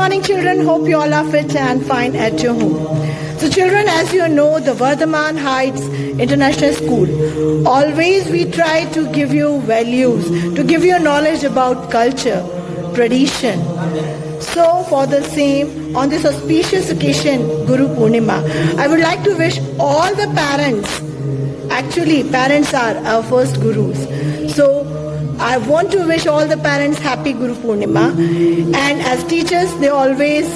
morning, children. Hope you all are fit and fine at your home. So children, as you know, the Vardhaman Heights International School, always we try to give you values, to give you knowledge about culture, tradition. So for the same, on this auspicious occasion, Guru Purnima, I would like to wish all the parents, actually parents are our first gurus. So I want to wish all the parents happy Guru Purnima. And as teachers, they always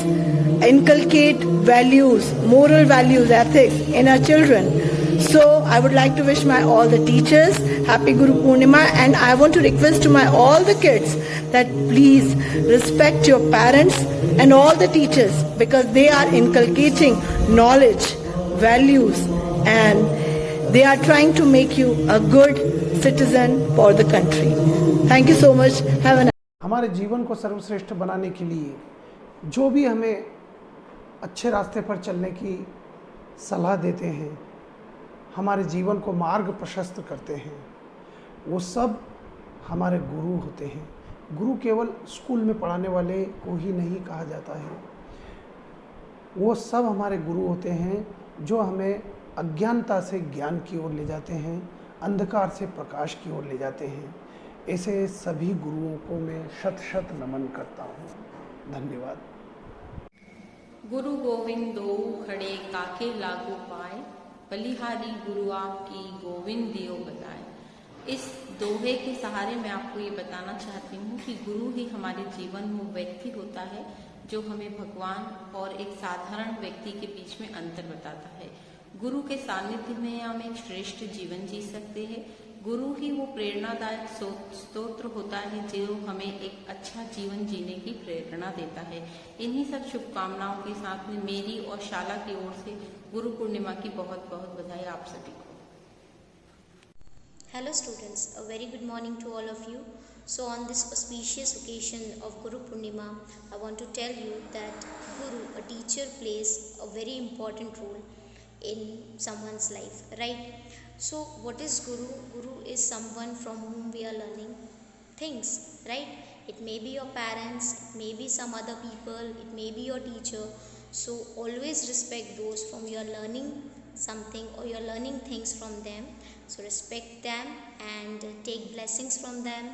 inculcate values, moral values, ethics in our children. So I would like to wish my all the teachers happy Guru Purnima, and I want to request to my all the kids that please respect your parents and all the teachers, because they are inculcating knowledge, values, and they are trying to make you a good citizen for the country. Thank you so much. Have a nice हमारे जीवन को सर्वश्रेष्ठ बनाने के लिए जो भी हमें अच्छे रास्ते पर चलने की सलाह देते हैं, हमारे जीवन को मार्ग प्रशस्त करते हैं, वो सब हमारे गुरु होते हैं। गुरु केवल स्कूल में पढ़ाने वाले को ही नहीं कहा जाता है, वो सब हमारे गुरु होते हैं जो हमें अज्ञानता से ज्ञान की ओर ले जाते हैं, अंधकार से प्रकाश की ओर ले जाते हैं। ऐसे सभी गुरुओं को मैं शत शत नमन करता हूँ। धन्यवाद। गुरु गोविंद दो खड़े काके लागू पाए, बलिहारी गुरु आपकी गोविंद दियो बताए। इस दोहे के सहारे मैं आपको ये बताना चाहती हूँ कि गुरु ही हमारे जीवन में वो व्यक्ति होता है जो हमें भगवान और एक साधारण व्यक्ति के बीच में अंतर बताता है। गुरु के सानिध्य में हम एक श्रेष्ठ जीवन जी सकते हैं। गुरु ही वो प्रेरणादायक स्तोत्र होता है जो हमें एक अच्छा जीवन जीने की प्रेरणा देता है। इन्हीं सब शुभकामनाओं के साथ में मेरी और शाला की ओर से गुरु पूर्णिमा की बहुत बहुत बधाई आप सभी को। Hello students, a very good morning to all of you. So on this auspicious occasion of Guru Purnima, I want to tell you that Guru, a teacher, plays a very important role in someone's life, right? So what is Guru? Guru is someone from whom we are learning things, right? It may be your parents, it may be some other people, it may be your teacher. So always respect those from you are learning something or you are learning things from them. So respect them and take blessings from them,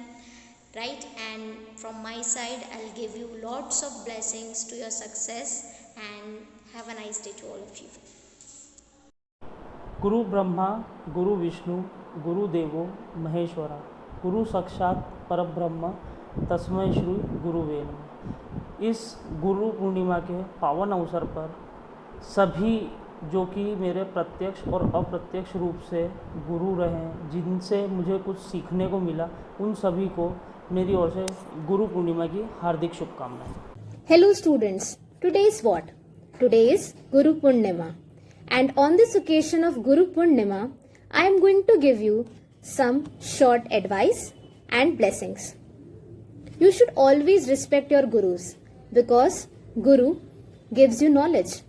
right? And from my side, I'll give you lots of blessings to your success, and have a nice day to all of you. गुरु ब्रह्मा गुरु विष्णु गुरु देवो महेश्वरा, गुरु साक्षात परब्रह्म तस्मै श्री गुरुवे नमः। इस गुरु पूर्णिमा के पावन अवसर पर सभी जो कि मेरे प्रत्यक्ष और अप्रत्यक्ष रूप से गुरु रहे, जिनसे मुझे कुछ सीखने को मिला, उन सभी को मेरी ओर से गुरु पूर्णिमा की हार्दिक शुभकामनाएं। Hello students, today is what? Today is Guru Purnima, and on this occasion of Guru Purnima, I am going to give you some short advice and blessings. You should always respect your gurus because Guru gives you knowledge.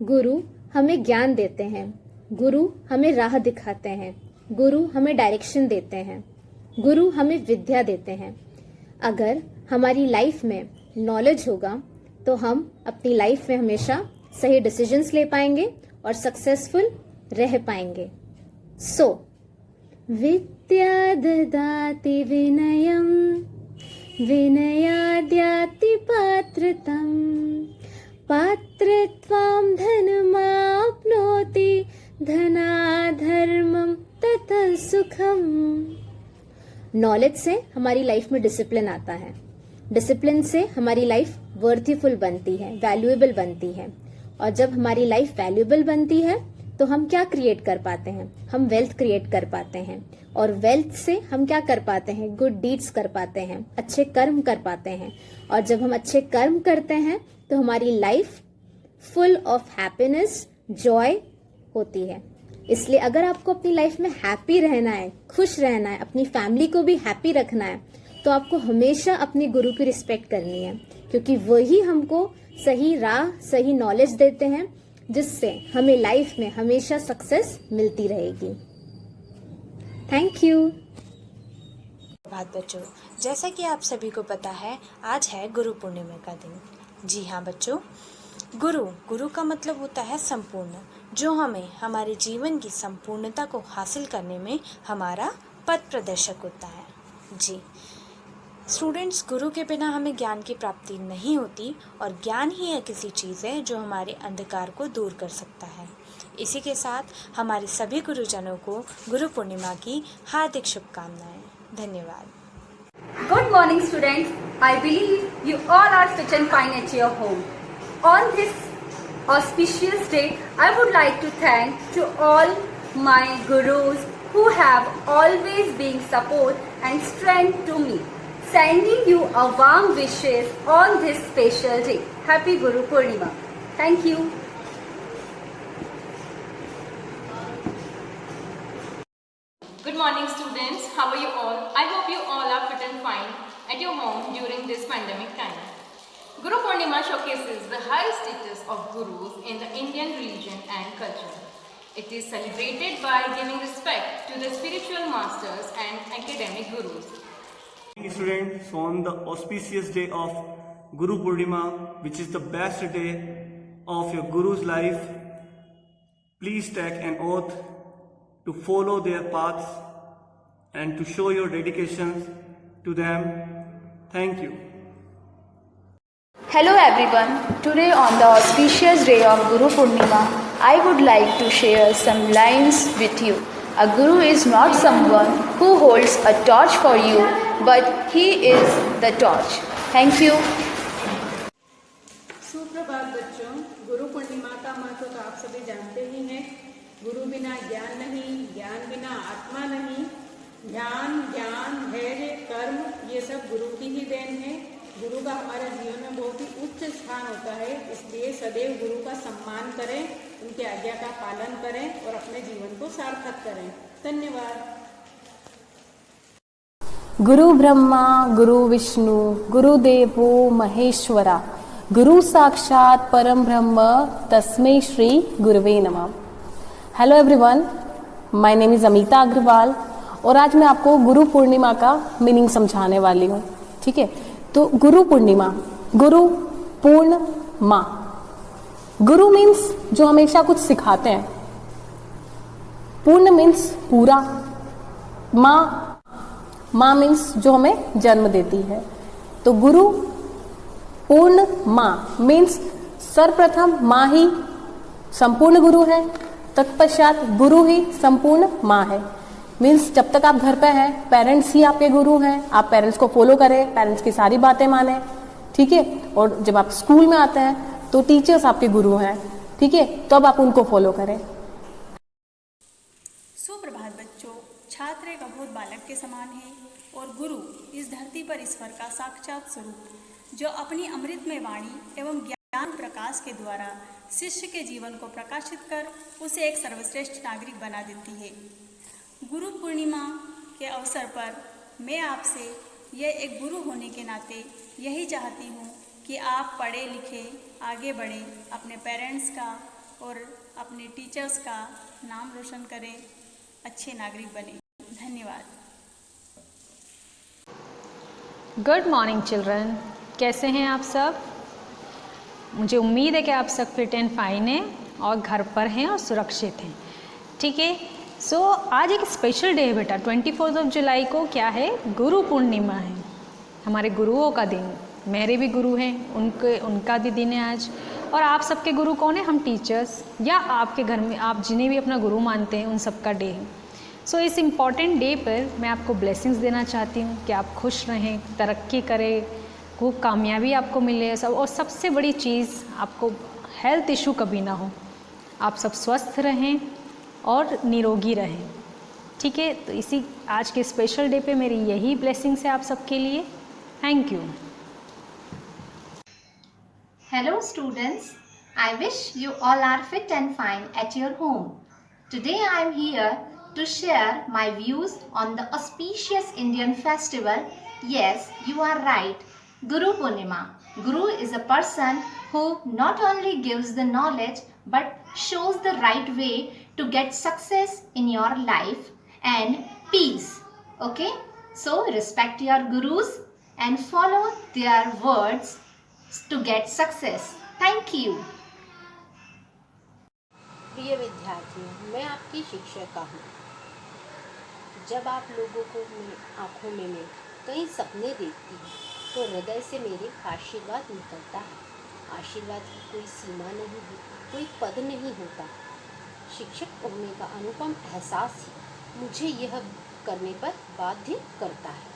Guru हमें ज्ञान देते हैं, गुरु हमें राह दिखाते हैं, गुरु हमें direction देते हैं, गुरु हमें विद्या देते हैं। अगर हमारी लाइफ में नॉलेज होगा तो हम अपनी लाइफ में हमेशा सही डिसीजंस ले पाएंगे और सक्सेसफुल रह पाएंगे। सो विद्या ददाति विनयम विनयाद्याति पात्रतम पात्रत्वां धनमाप्नोति धनाधर्मं ततः सुखम। नॉलेज से हमारी लाइफ में डिसिप्लिन आता है, डिसिप्लिन से हमारी लाइफ वर्थीफुल बनती है, वैल्यूएबल बनती है, और जब हमारी लाइफ वैल्यूएबल बनती है तो हम क्या क्रिएट कर पाते हैं? हम वेल्थ क्रिएट कर पाते हैं, और वेल्थ से हम क्या कर पाते हैं? गुड डीड्स कर पाते हैं, अच्छे कर्म कर पाते हैं, और जब हम अच्छे कर्म करते हैं तो हमारी life full of happiness, Joy होती है। इसलिए अगर आपको अपनी लाइफ में हैप्पी रहना है, खुश रहना है, अपनी फैमिली को भी हैप्पी रखना है, तो आपको हमेशा अपने गुरु की रिस्पेक्ट करनी है, क्योंकि वही हमको सही राह, सही नॉलेज देते हैं, जिससे हमें लाइफ में हमेशा सक्सेस मिलती रहेगी। Thank you. बात बच्चों, जैसा कि आप सभी को पता है, आज है गुरु पूर्णिमा का दिन। जी हाँ बच्चों, गुरु का मतलब होता है संपूर्ण, जो हमें हमारे जीवन की संपूर्णता को हासिल करने में हमारा पथ प्रदर्शक होता है। जी स्टूडेंट्स, गुरु के बिना हमें ज्ञान की प्राप्ति नहीं होती और ज्ञान ही एक ऐसी चीज़ है जो हमारे अंधकार को दूर कर सकता है। इसी के साथ हमारे सभी गुरुजनों को गुरु पूर्णिमा की हार्दिक शुभकामनाएं। धन्यवाद। Good morning students. I believe you all are fit and fine at your home. On this auspicious day, I would like to thank to all my gurus who have always been support and strength to me. Sending you a warm wishes on this special day. Happy Guru Purnima. Thank you. Good morning students, how are you all? I hope you all are fit and fine at your home during this pandemic time. Guru Purnima showcases the high status of gurus in the Indian religion and culture. It is celebrated by giving respect to the spiritual masters and academic gurus. Students, so on the auspicious day of Guru Purnima, which is the best day of your guru's life, please take an oath to follow their paths and to show your dedication to them. Thank you. Hello everyone. Today on the auspicious day of Guru Purnima, I would like to share some lines with you. A guru is not someone who holds a torch for you, but he is the torch. Thank you. सुप्रभात बच्चों, गुरु पूर्णिमा का महत्व तो आप सभी जानते ही हैं। गुरु बिना ज्ञान नहीं, ज्ञान बिना आत्मा नहीं। ध्यान, ज्ञान, धैर्य, कर्म ये सब गुरु की ही देन है। गुरु का हमारे जीवन में बहुत ही उच्च स्थान होता है, इसलिए सदैव गुरु का सम्मान करें, उनकी आज्ञा का पालन करें और अपने जीवन को सार्थक करें। धन्यवाद। गुरु ब्रह्मा गुरु विष्णु गुरुदेवो महेश्वरा गुरु साक्षात परम ब्रह्म तस्मै श्री गुरुवे नमः। Hello everyone, my name is Amita Agarwal और आज मैं आपको गुरु पूर्णिमा का मीनिंग समझाने वाली हूँ। ठीक है, तो गुरु पूर्णिमा, गुरु पूर्ण माँ। गुरु मीन्स जो हमेशा कुछ सिखाते हैं, पूर्ण मीन्स पूरा, माँ मीन्स जो हमें जन्म देती है। तो गुरु पूर्ण माँ मीन्स सर्वप्रथम माँ ही संपूर्ण गुरु है, तत्पश्चात गुरु ही संपूर्ण माँ है। मीन्स जब तक आप घर पे हैं, पेरेंट्स ही आपके गुरु हैं। आप पेरेंट्स को फॉलो करें, पेरेंट्स की सारी बातें माने, ठीक है। और जब आप स्कूल में आते हैं तो टीचर्स आपके गुरु हैं, ठीक है, तो अब आप उनको फॉलो करें। सुप्रभात बच्चों, छात्र एक अबोध बालक के समान है और गुरु इस धरती पर ईश्वर का साक्षात स्वरूप, जो अपनी अमृतमय वाणी एवं ज्ञान प्रकाश के द्वारा शिष्य के जीवन को प्रकाशित कर उसे एक सर्वश्रेष्ठ नागरिक बना देती है। गुरु पूर्णिमा के अवसर पर मैं आपसे यह एक गुरु होने के नाते यही चाहती हूँ कि आप पढ़े लिखे आगे बढ़ें, अपने पेरेंट्स का और अपने टीचर्स का नाम रोशन करें, अच्छे नागरिक बने। धन्यवाद। गुड मॉर्निंग चिल्ड्रन, कैसे हैं आप सब? मुझे उम्मीद है कि आप सब फिट एंड फाइन हैं और घर पर हैं और सुरक्षित हैं, ठीक है। सो आज एक स्पेशल डे है बेटा, 24 जुलाई को क्या है? गुरु पूर्णिमा है, हमारे गुरुओं का दिन। मेरे भी गुरु हैं, उनका भी दिन है आज। और आप सबके गुरु कौन है? हम टीचर्स या आपके घर में आप जिन्हें भी अपना गुरु मानते हैं, उन सबका डे है। सो इस इम्पॉर्टेंट डे पर मैं आपको ब्लेसिंग्स देना चाहती हूँ कि आप खुश रहें, तरक्की करें, खूब कामयाबी आपको मिले सब, और सबसे बड़ी चीज़ आपको हेल्थ इशू कभी ना हो, आप सब स्वस्थ रहें और निरोगी रहें, ठीक है। तो इसी आज के स्पेशल डे पे मेरी यही ब्लेसिंग्स है आप सबके लिए। Thank you. Hello students, I wish you all are fit and fine at your home. Today I am here to share my views on the auspicious Indian festival. Yes, you are right, Guru Purnima. Guru is a person who not only gives the knowledge but shows the right way to get success in your life and peace. Okay, so respect your gurus and follow their words to get success. Thank you. प्रिय विद्यार्थियों, मैं आपकी शिक्षिका हूँ। जब आप लोगों को मेरी आँखों में मैं कई सपने देखती हूँ तो हृदय से मेरे आशीर्वाद निकलता है। आशीर्वाद की कोई सीमा नहीं है, कोई पद नहीं होता। शिक्षक होने का अनुपम एहसास ही मुझे यह करने पर बाध्य करता है।